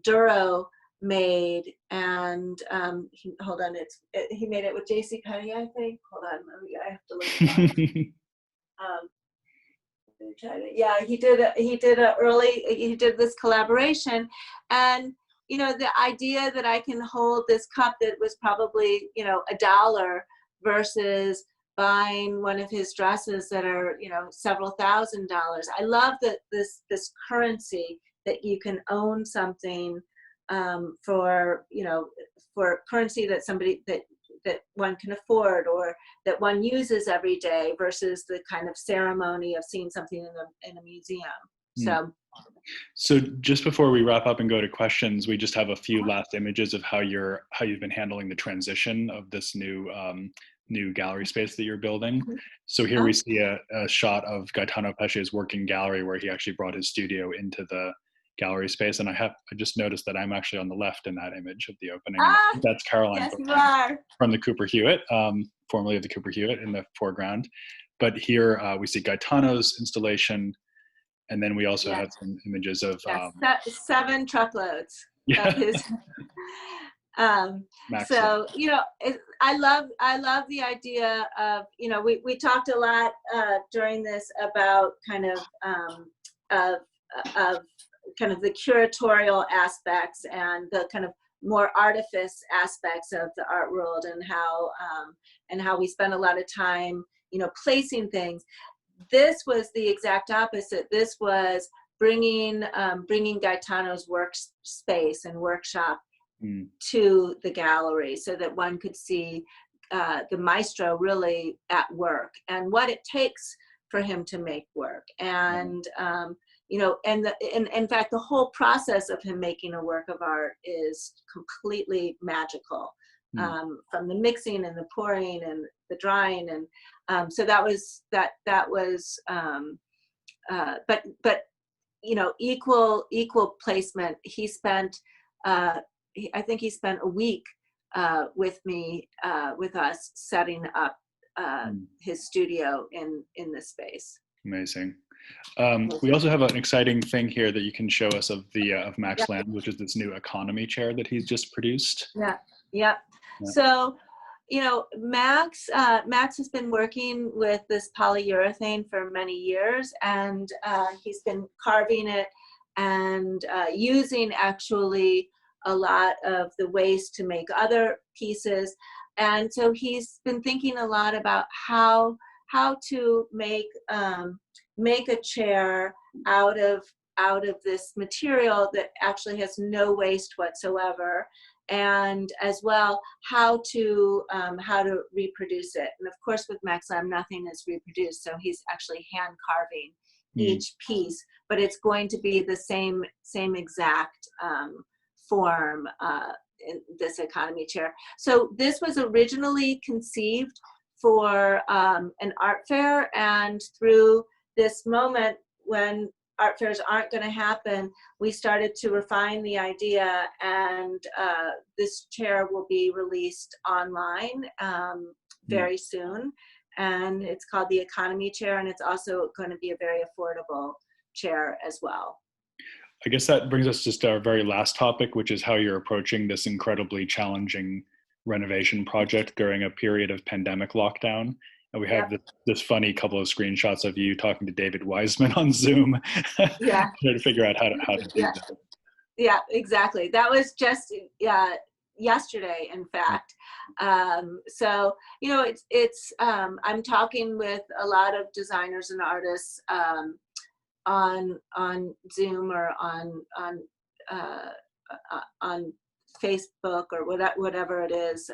Duro made, and hold on, he made it with J.C. Penney, I think. Hold on, I have to look it up. He did this collaboration, and the idea that I can hold this cup that was probably $1 versus buying one of his dresses that are several $1,000s. I love that this currency that you can own something for currency that somebody that one can afford or that one uses every day versus the kind of ceremony of seeing something in a museum. So just before we wrap up and go to questions, we just have a few last images of how you've been handling the transition of this new gallery space that you're building. So here we see a shot of Gaetano Pesce's working gallery where he actually brought his studio into the gallery space, and I just noticed that I'm actually on the left in that image of the opening. That's Caroline. Yes, you are. From the Cooper Hewitt, formerly of the Cooper Hewitt, in the foreground. But here we see Gaetano's installation, and then we also have some images of 7 truckloads of his. So I love the idea of we talked a lot during this about kind of the curatorial aspects and the kind of more artifice aspects of the art world, and how we spend a lot of time placing things. This was the exact opposite. This was bringing Gaetano's workspace and workshop to the gallery so that one could see the maestro really at work and what it takes for him to make work. And in fact, the whole process of him making a work of art is completely magical, from the mixing and the pouring and the drying, and so that was equal placement. He spent I think he spent a week with me, with us, setting up his studio in this space. Amazing. We also have an exciting thing here that you can show us of Max Land, which is this new economy chair that he's just produced. Yeah. So, Max has been working with this polyurethane for many years, and he's been carving it and using actually a lot of the waste to make other pieces. And so he's been thinking a lot about how to make a chair out of this material that actually has no waste whatsoever, and as well how to reproduce it. And of course, with Max Lamb, nothing is reproduced, so he's actually hand carving each piece, but it's going to be the same exact form in this economy chair. So this was originally conceived for an art fair, and through this moment when art fairs aren't going to happen, we started to refine the idea, and this chair will be released online very soon. And it's called the economy chair, and it's also going to be a very affordable chair as well. I guess that brings us just to our very last topic, which is how you're approaching this incredibly challenging renovation project during a period of pandemic lockdown. And we have this funny couple of screenshots of you talking to David Wiseman on Zoom, Yeah. trying to figure out how to do that. Yeah, exactly. That was just yesterday, in fact. So, you know, it's I'm talking with a lot of designers and artists on Zoom or on Facebook or whatever it is.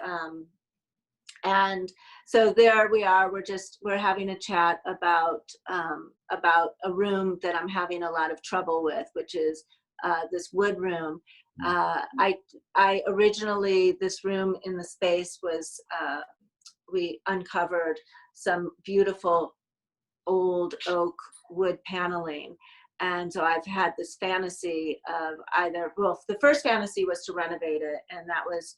And so there we are. We're having a chat about a room that I'm having a lot of trouble with, which is this wood room. I originally, this room in the space was, we uncovered some beautiful old oak wood paneling. And so I've had this fantasy of the first fantasy was to renovate it, and that was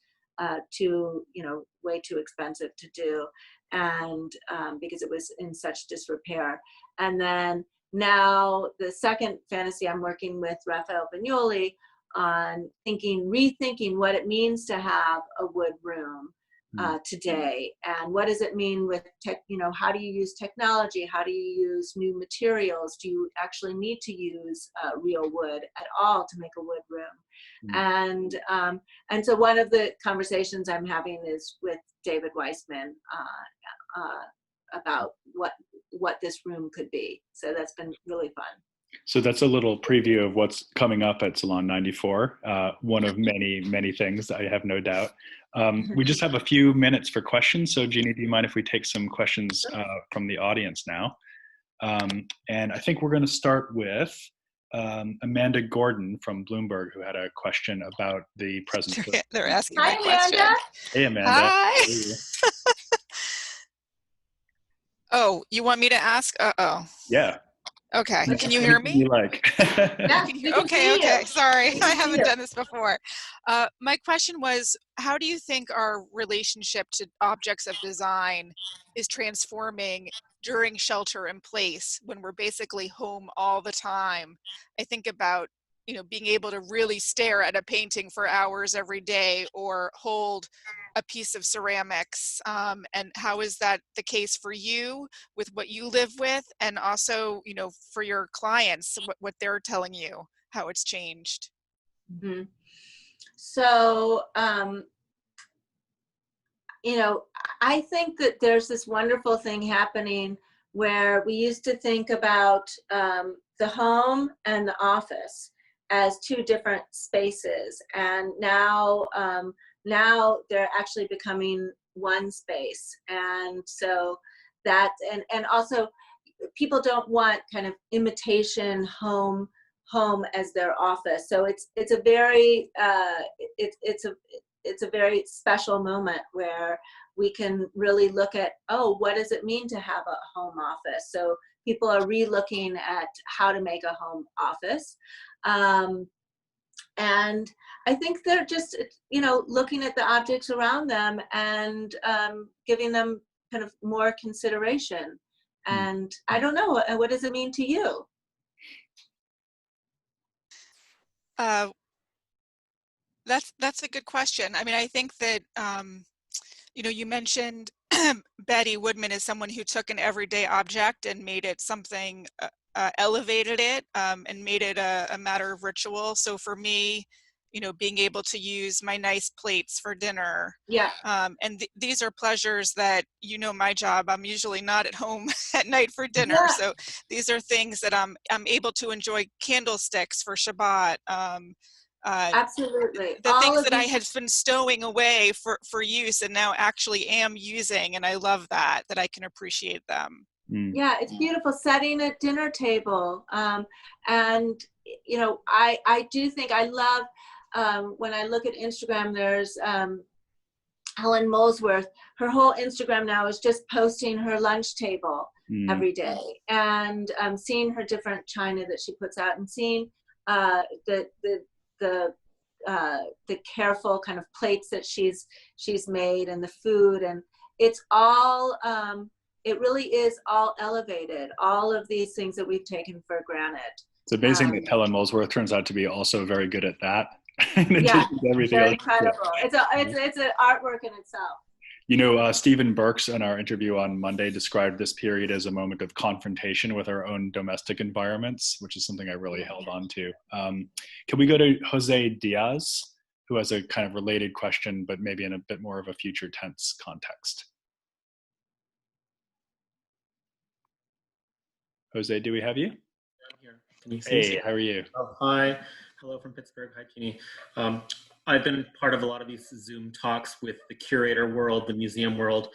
way too expensive to do, and because it was in such disrepair. And then now the second fantasy, I'm working with Raphael Vignoli on rethinking what it means to have a wood room today, and what does it mean with how do you use technology, how do you use new materials, do you actually need to use real wood at all to make a wood room? And so one of the conversations I'm having is with David Weissman about what this room could be. So that's been really fun. So that's a little preview of what's coming up at Salon 94. One of many, many things, I have no doubt. We just have a few minutes for questions. So Jeannie, do you mind if we take some questions from the audience now? And I think we're going to start with Amanda Gordon from Bloomberg, who had a question about the present. They're asking Hi, my question. Amanda. Hey, Amanda. Hi. Oh, you want me to ask? Yeah. Okay. Can you hear me? You like? Yeah, Okay. Sorry, I haven't done this before. My question was, how do you think our relationship to objects of design is transforming during shelter in place when we're basically home all the time? I think about, being able to really stare at a painting for hours every day or hold a piece of ceramics. And how is that the case for you with what you live with, and also, for your clients, what they're telling you, how it's changed? Mm-hmm. So, I think that there's this wonderful thing happening where we used to think about the home and the office as two different spaces, and now they're actually becoming one space. And so that, and also people don't want kind of imitation home as their office. So it's a very it's a very special moment where we can really look at, what does it mean to have a home office? So people are re-looking at how to make a home office. And I think they're just, looking at the objects around them and giving them kind of more consideration. And I don't know, what does it mean to you? That's a good question. I mean, I think that, you mentioned Betty Woodman is someone who took an everyday object and made it something, elevated it, and made it a matter of ritual. So for me, being able to use my nice plates for dinner. Yeah. And these are pleasures that, my job, I'm usually not at home at night for dinner. Yeah. So these are things that I'm able to enjoy, candlesticks for Shabbat. Absolutely. The things that I had been stowing away for use and now actually am using. And I love that I can appreciate them. Yeah, it's beautiful setting a dinner table. And, I do think I love, when I look at Instagram, there's Helen Molesworth. Her whole Instagram now is just posting her lunch table every day, and seeing her different china that she puts out, and seeing the careful kind of plates that she's made, and the food, and it's all it really is all elevated. All of these things that we've taken for granted. It's amazing that Helen Molesworth turns out to be also very good at that. Yeah, everything very else. incredible. It's an artwork in itself. You know, Stephen Burks in our interview on Monday described this period as a moment of confrontation with our own domestic environments, which is something I really held on to. Can we go to Jose Diaz, who has a kind of related question, but maybe in a bit more of a future tense context? Jose, do we have you? I'm here. Can you see me? Hey, how are you? Oh, hi. Hello from Pittsburgh. Hi, Jeanne. I've been part of a lot of these Zoom talks with the curator world, the museum world.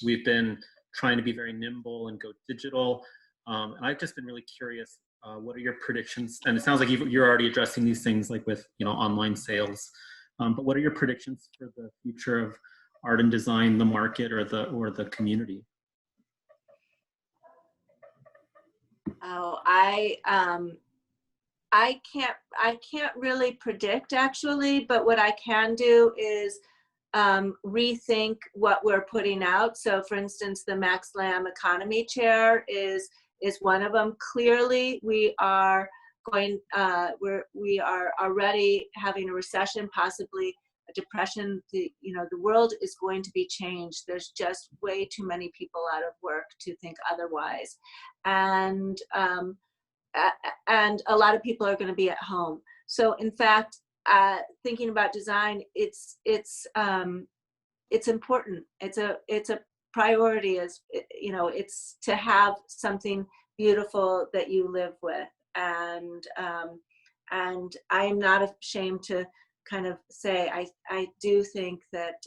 We've been trying to be very nimble and go digital. And I've just been really curious, what are your predictions? And it sounds like you're already addressing these things, like with online sales. But what are your predictions for the future of art and design, the market, or the community? Oh, I can't really predict, actually, but what I can do is rethink what we're putting out. So for instance, the Max Lamb Economy Chair is one of them. Clearly, we are already having a recession, possibly a depression. The world is going to be changed. There's just way too many people out of work to think otherwise. And a lot of people are going to be at home. So in fact, thinking about design, it's important. It's a priority. It's to have something beautiful that you live with, and I'm not ashamed to kind of say I do think that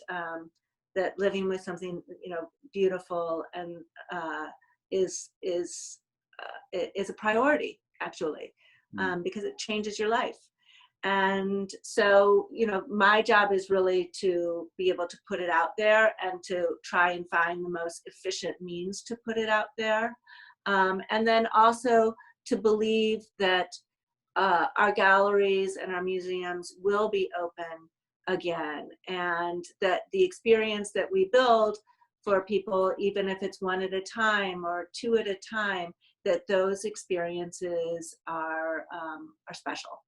that living with something beautiful and is a priority, actually, because it changes your life. And so, my job is really to be able to put it out there and to try and find the most efficient means to put it out there. And then also to believe that our galleries and our museums will be open again, and that the experience that we build for people, even if it's one at a time or two at a time, that those experiences are special.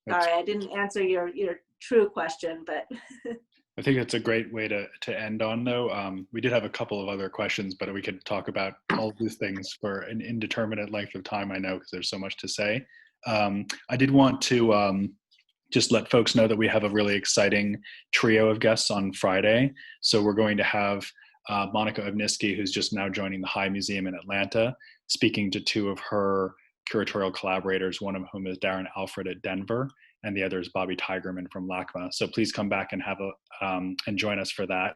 Sorry, I didn't answer your true question, but I think that's a great way to end on, though. We did have a couple of other questions, but we could talk about all these things for an indeterminate length of time, I know, because there's so much to say. I did want to just let folks know that we have a really exciting trio of guests on Friday. So we're going to have Monica Obniski, who's just now joining the High Museum in Atlanta, speaking to two of her curatorial collaborators, one of whom is Darren Alfred at Denver, and the other is Bobby Tigerman from LACMA. So please come back and and join us for that.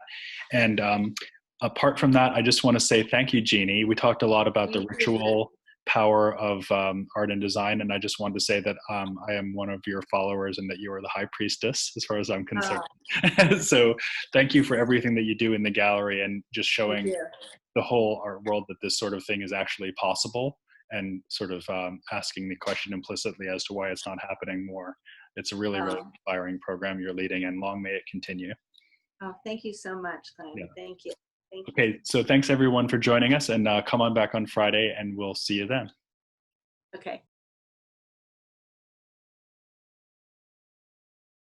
And apart from that, I just want to say thank you, Jeanne. We talked a lot about the ritual power of art and design, and I just wanted to say that I am one of your followers and that you are the high priestess as far as I'm concerned. So thank you for everything that you do in the gallery and just showing the whole art world that this sort of thing is actually possible, and sort of asking the question implicitly as to why it's not happening more. It's a really, really inspiring program you're leading, and long may it continue. Oh, thank you so much, Glenn. Yeah. Thank you. Okay, so thanks everyone for joining us, and come on back on Friday and we'll see you then. Okay.